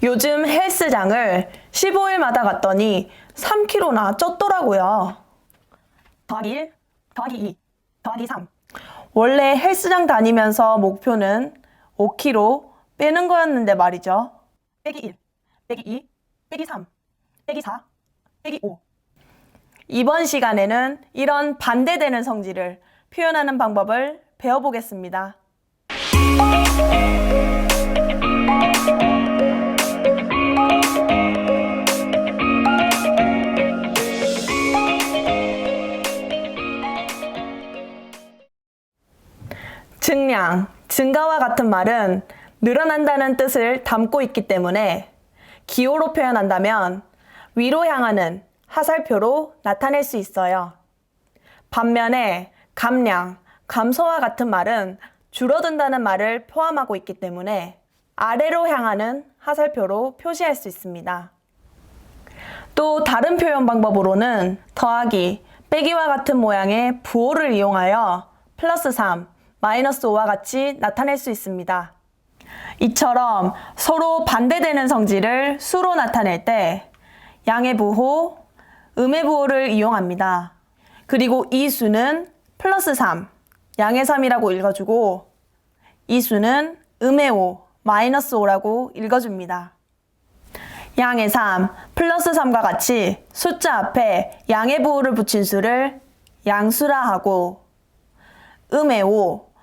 요즘 헬스장을 15일마다 갔더니 3kg나 쪘더라고요. 더하기 1, 더하기 2, 더하기 3. 원래 헬스장 다니면서 목표는 5kg 빼는 거였는데 말이죠. 빼기 1, 빼기 2, 빼기 3, 빼기 4, 빼기 5. 이번 시간에는 이런 반대되는 성질을 표현하는 방법을 배워보겠습니다. 증량, 증가와 같은 말은 늘어난다는 뜻을 담고 있기 때문에 기호로 표현한다면 위로 향하는 하살표로 나타낼 수 있어요. 반면에 감량, 감소와 같은 말은 줄어든다는 말을 포함하고 있기 때문에 아래로 향하는 하살표로 표시할 수 있습니다. 또 다른 표현 방법으로는 더하기, 빼기와 같은 모양의 부호를 이용하여 플러스 3, 마이너스 5와 같이 나타낼 수 있습니다. 이처럼 서로 반대되는 성질을 수로 나타낼 때 양의 부호, 음의 부호를 이용합니다. 그리고 이 수는 플러스 3, 양의 3이라고 읽어주고 이 수는 음의 5, 마이너스 5라고 읽어줍니다. 양의 3, 플러스 3과 같이 숫자 앞에 양의 부호를 붙인 수를 양수라 하고 음의 5,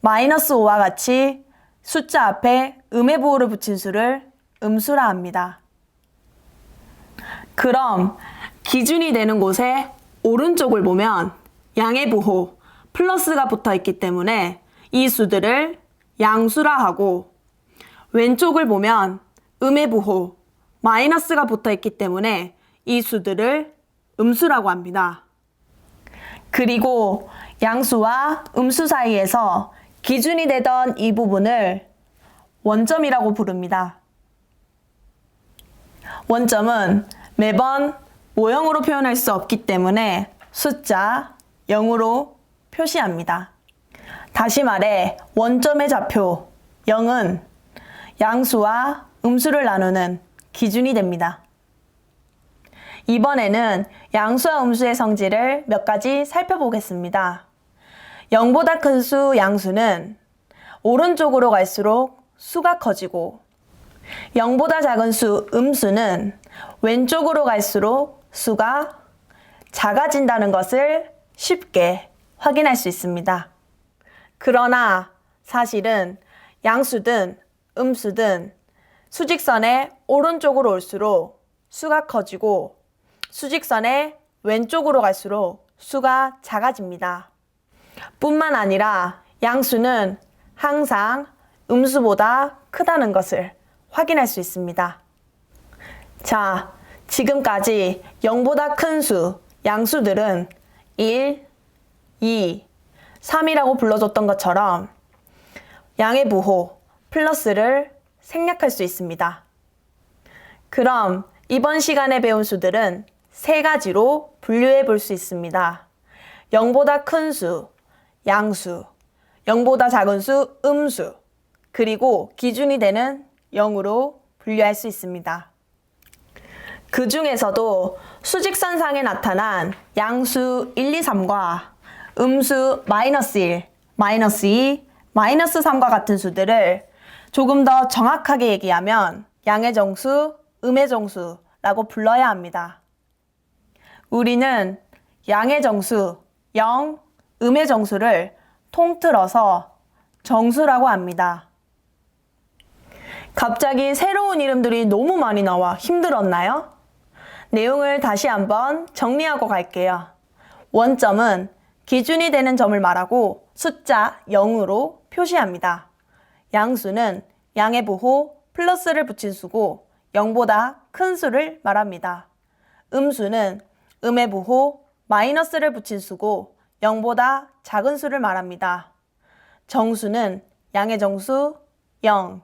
마이너스 5와 같이 숫자 앞에 음의 부호를 붙인 수를 음수라 합니다. 그럼 기준이 되는 곳에 오른쪽을 보면 양의 부호, 플러스가 붙어 있기 때문에 이 수들을 양수라 하고 왼쪽을 보면 음의 부호, 마이너스가 붙어 있기 때문에 이 수들을 음수라고 합니다. 그리고 양수와 음수 사이에서 기준이 되던 이 부분을 원점이라고 부릅니다. 원점은 매번 모형으로 표현할 수 없기 때문에 숫자 0으로 표시합니다. 다시 말해 원점의 좌표 0은 양수와 음수를 나누는 기준이 됩니다. 이번에는 양수와 음수의 성질을 몇 가지 살펴보겠습니다. 0보다 큰 수 양수는 오른쪽으로 갈수록 수가 커지고 0보다 작은 수 음수는 왼쪽으로 갈수록 수가 작아진다는 것을 쉽게 확인할 수 있습니다. 그러나 사실은 양수든 음수든 수직선의 오른쪽으로 올수록 수가 커지고 수직선의 왼쪽으로 갈수록 수가 작아집니다. 뿐만 아니라 양수는 항상 음수보다 크다는 것을 확인할 수 있습니다. 자, 지금까지 0보다 큰 수, 양수들은 1, 2, 3이라고 불러줬던 것처럼 양의 부호, 플러스를 생략할 수 있습니다. 그럼 이번 시간에 배운 수들은 세 가지로 분류해 볼 수 있습니다. 0보다 큰 수, 양수, 0보다 작은 수, 음수, 그리고 기준이 되는 0으로 분류할 수 있습니다. 그 중에서도 수직선상에 나타난 양수 1, 2, 3과 음수 마이너스 1, 마이너스 2, 마이너스 3과 같은 수들을 조금 더 정확하게 얘기하면 양의 정수, 음의 정수라고 불러야 합니다. 우리는 양의 정수 0, 음의 정수를 통틀어서 정수라고 합니다. 갑자기 새로운 이름들이 너무 많이 나와 힘들었나요? 내용을 다시 한번 정리하고 갈게요. 원점은 기준이 되는 점을 말하고 숫자 0으로 표시합니다. 양수는 양의 부호 플러스를 붙인 수고 0보다 큰 수를 말합니다. 음수는 음의 부호 마이너스를 붙인 수고 0보다 작은 수를 말합니다. 정수는 양의 정수 0,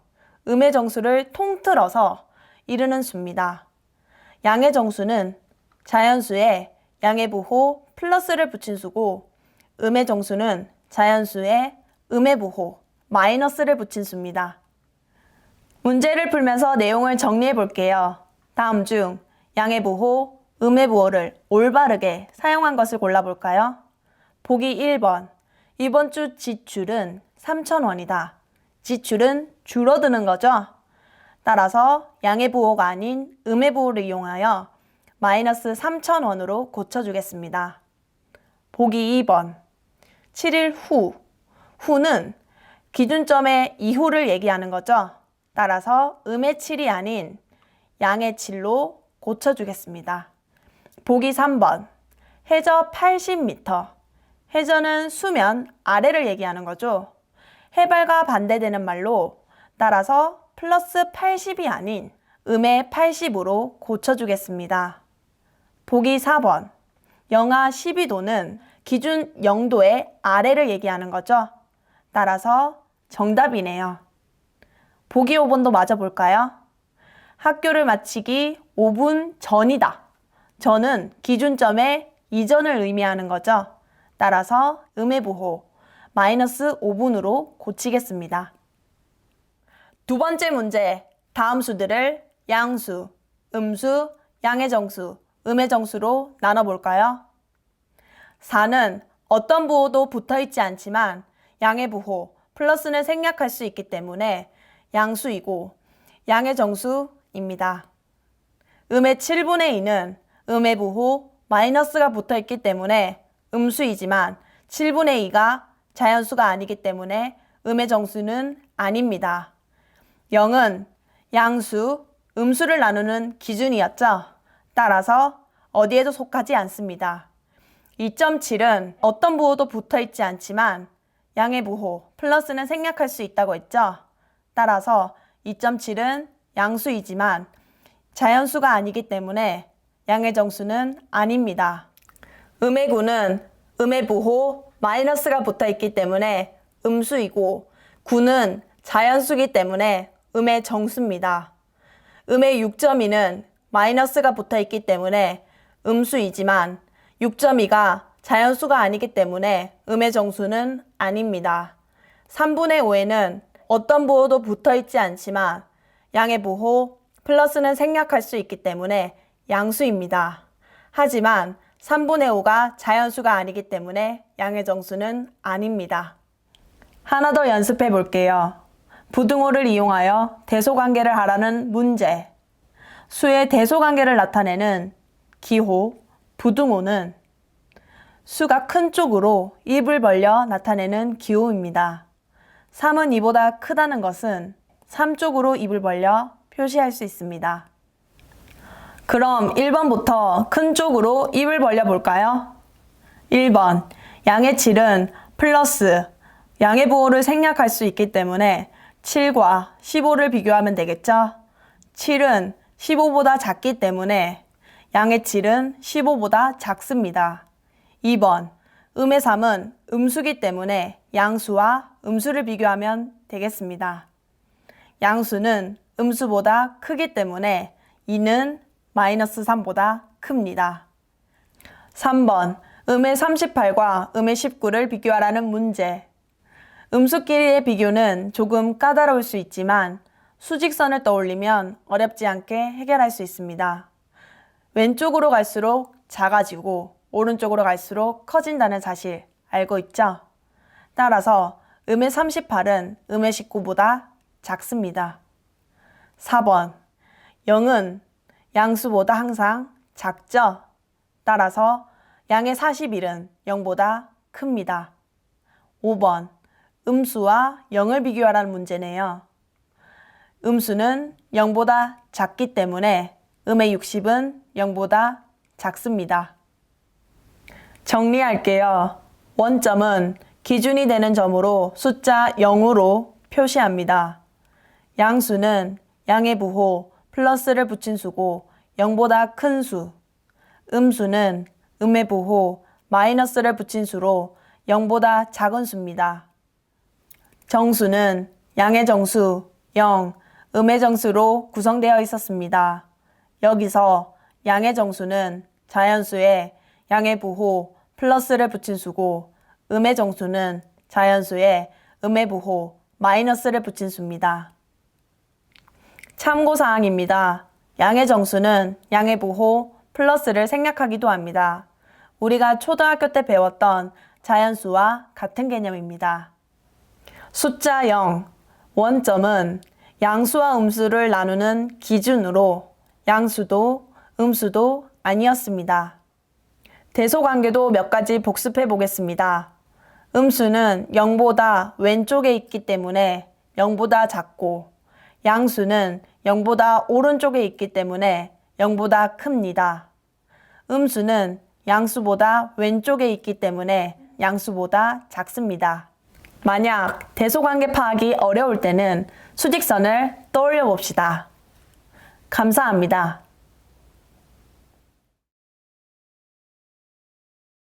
음의 정수를 통틀어서 이루는 수입니다. 양의 정수는 자연수에 양의 부호 플러스를 붙인 수고 음의 정수는 자연수에 음의 부호 마이너스를 붙인 수입니다. 문제를 풀면서 내용을 정리해 볼게요. 다음 중 양의 부호, 음의 부호를 올바르게 사용한 것을 골라볼까요? 보기 1번. 이번 주 지출은 3,000원이다. 지출은 줄어드는 거죠? 따라서 양의 부호가 아닌 음의 부호를 이용하여 마이너스 3,000원으로 고쳐주겠습니다. 보기 2번. 7일 후. 후는 기준점의 이후를 얘기하는 거죠? 따라서 음의 7이 아닌 양의 7로 고쳐주겠습니다. 보기 3번. 해저 80m. 해저는 수면 아래를 얘기하는 거죠. 해발과 반대되는 말로 따라서 플러스 80이 아닌 음의 80으로 고쳐주겠습니다. 보기 4번. 영하 12도는 기준 0도의 아래를 얘기하는 거죠. 따라서 정답이네요. 보기 5번도 맞아볼까요? 학교를 마치기 5분 전이다. 전은 기준점의 이전을 의미하는 거죠. 따라서 음의 부호 마이너스 5분으로 고치겠습니다. 두 번째 문제, 다음 수들을 양수, 음수, 양의 정수, 음의 정수로 나눠볼까요? 4는 어떤 부호도 붙어있지 않지만 양의 부호 플러스는 생략할 수 있기 때문에 양수이고 양의 정수입니다. 음의 7분의 2는 음의 부호 마이너스가 붙어있기 때문에 음수이지만 7분의 2가 자연수가 아니기 때문에 음의 정수는 아닙니다. 0은 양수, 음수를 나누는 기준이었죠. 따라서 어디에도 속하지 않습니다. 2.7은 어떤 부호도 붙어있지 않지만 양의 부호 플러스는 생략할 수 있다고 했죠. 따라서 2.7은 양수이지만 자연수가 아니기 때문에 양의 정수는 아닙니다. 음의 9는 음의 부호 마이너스가 붙어있기 때문에 음수이고 9는 자연수이기 때문에 음의 정수입니다. 음의 6.2는 마이너스가 붙어있기 때문에 음수이지만 6.2가 자연수가 아니기 때문에 음의 정수는 아닙니다. 3분의 5에는 어떤 부호도 붙어있지 않지만 양의 부호 플러스는 생략할 수 있기 때문에 양수입니다. 하지만 3분의 5가 자연수가 아니기 때문에 양의 정수는 아닙니다. 하나 더 연습해 볼게요. 부등호를 이용하여 대소관계를 하라는 문제. 수의 대소관계를 나타내는 기호, 부등호는 수가 큰 쪽으로 입을 벌려 나타내는 기호입니다. 3은 2보다 크다는 것은 3 쪽으로 입을 벌려 표시할 수 있습니다. 그럼 1번부터 큰 쪽으로 입을 벌려 볼까요? 1번, 양의 7은 플러스 양의 부호를 생략할 수 있기 때문에 7과 15를 비교하면 되겠죠? 7은 15보다 작기 때문에 양의 7은 15보다 작습니다. 2번, 음의 3은 음수기 때문에 양수와 음수를 비교하면 되겠습니다. 양수는 음수보다 크기 때문에 2는 마이너스 3보다 큽니다. 3번, 음의 38과 음의 19를 비교하라는 문제. 음수끼리의 비교는 조금 까다로울 수 있지만 수직선을 떠올리면 어렵지 않게 해결할 수 있습니다. 왼쪽으로 갈수록 작아지고 오른쪽으로 갈수록 커진다는 사실 알고 있죠? 따라서 음의 38은 음의 19보다 작습니다. 4번, 0은 양수보다 항상 작죠? 따라서 양의 41은 0보다 큽니다. 5번, 음수와 0을 비교하라는 문제네요. 음수는 0보다 작기 때문에 음의 60은 0보다 작습니다. 정리할게요. 원점은 기준이 되는 점으로 숫자 0으로 표시합니다. 양수는 양의 부호 플러스를 붙인 수고 0보다 큰 수. 음수는 음의 부호 마이너스를 붙인 수로 0보다 작은 수입니다. 정수는 양의 정수 0, 음의 정수로 구성되어 있었습니다. 여기서 양의 정수는 자연수에 양의 부호 플러스를 붙인 수고 음의 정수는 자연수에 음의 부호 마이너스를 붙인 수입니다. 참고사항입니다. 양의 정수는 양의 부호 플러스를 생략하기도 합니다. 우리가 초등학교 때 배웠던 자연수와 같은 개념입니다. 숫자 0, 원점은 양수와 음수를 나누는 기준으로 양수도 음수도 아니었습니다. 대소관계도 몇 가지 복습해 보겠습니다. 음수는 0보다 왼쪽에 있기 때문에 0보다 작고, 양수는 0보다 오른쪽에 있기 때문에 0보다 큽니다. 음수는 양수보다 왼쪽에 있기 때문에 양수보다 작습니다. 만약 대소관계 파악이 어려울 때는 수직선을 떠올려 봅시다. 감사합니다.